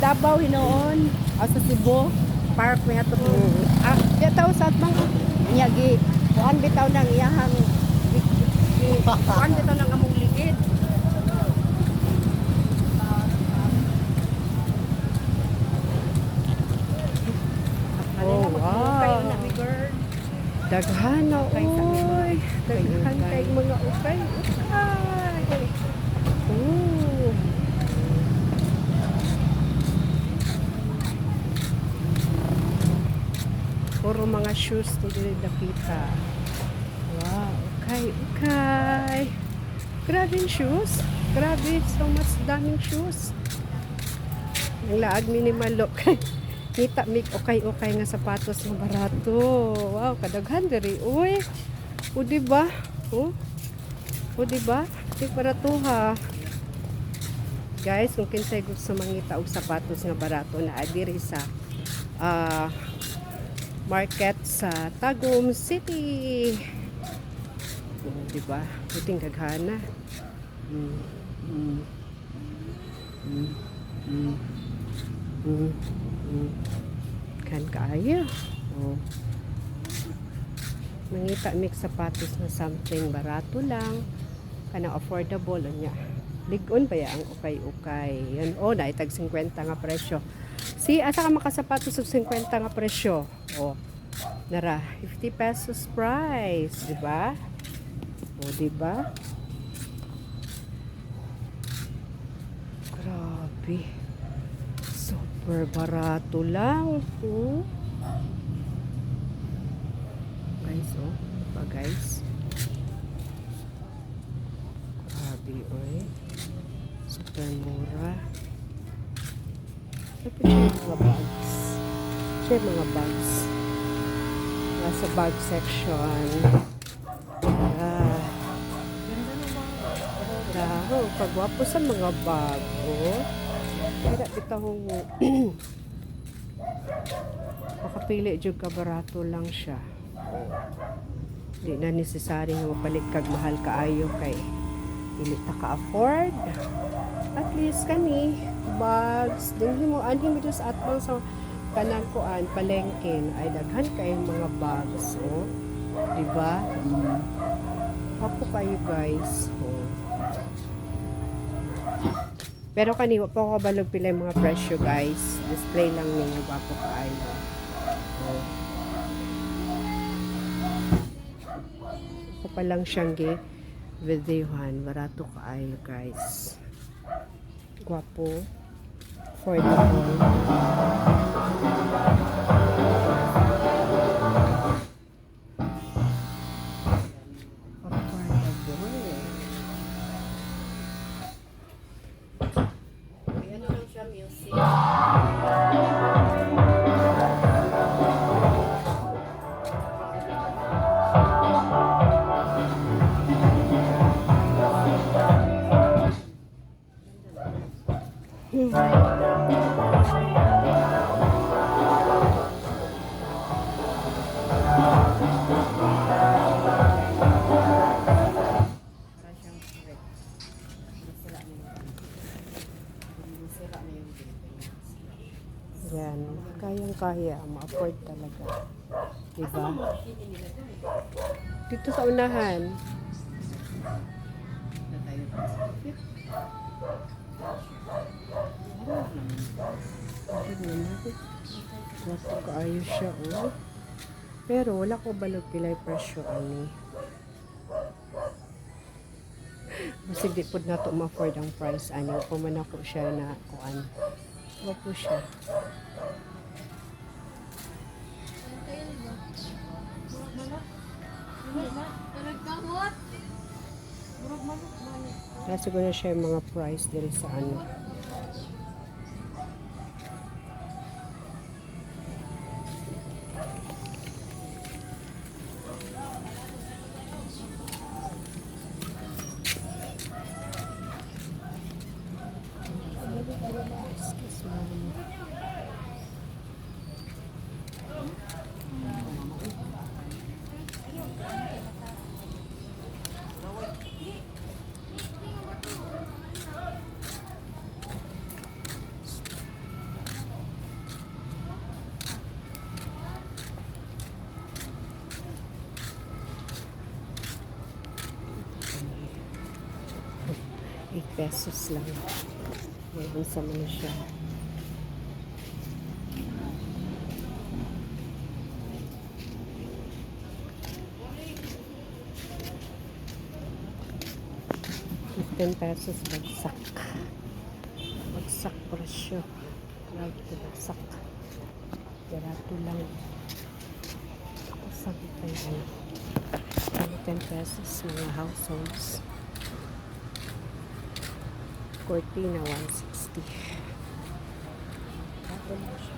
Davao hinoon o sa Cebu park may ato bitaw sa atbang niya gi kuan bitaw nang iyahang kuan bitaw nang among ligid. Oh wow, daghan na oy, daghan kay mga ukay. Oh. Puro mga shoes to dili nakita. Wow, okay. Grabe yung shoes. Grabe, so much daming shoes. Ang laag minimal look. Kita mig okay nga sapatos nga barato. Wow, kadaghan diri. Uy. O di ba? O di ba? Di barato ha. Guys, kung kinsay gusto mangita og sapatos nga barato na diri sa market sa Tagum City. Di ba? Puting kaghana. Kan kaayo. Oh. Mangita mix sapatos na something barato lang. Kana affordable nya. Ligon pa ya ang ukay-ukay. Yan na itag 50 nga presyo. Si asa ka makasapatos og 50 nga presyo. Oh. Nara, 50 pesos price, di ba? O, di ba? Grabe. Super barato lang. Guys, pa guys. Grabe, oy. Super mura. Ito siya mga bags. Siya mga bags. Nasa bag section. Pagwapo sa mga bag. Kaya bitahong makapili jud ka barato lang siya. Di na necessary nga mapalit kag mahal kaayo kay dili ta ka afford. At least kani bags dinhi mo anhi mo sa atbang sa kanang kuan palengke ay daghan kay mga bags di ba? Hapo kayo guys. Pero kani wa pa ko balog pila yung mga presyo guys. Display lang ninyo bapo kaayo. Ako pa lang siyang videohan. Barato kaayo guys. Gwapo. Affordable. Yan, kayang-kaya, ma-afford talaga. Diba? Dito sa unahan. Wala kaayo siya, Pero wala ko balog pilay presyo, ani. Basta di po na ito ma-afford ang price, ani. Kung man ako siya na, kuan. Wala po siya. Kaya siguro siya yung mga price diri sa ano. 8 pesos lang. Mayroon sa mga siya. ₱10 bagsak. Bagsak presyo. Grabe ito bagsak. Barato lang. Ako sabi pa yun. ₱10 mga households. Cortina 160. Grabe lang siya.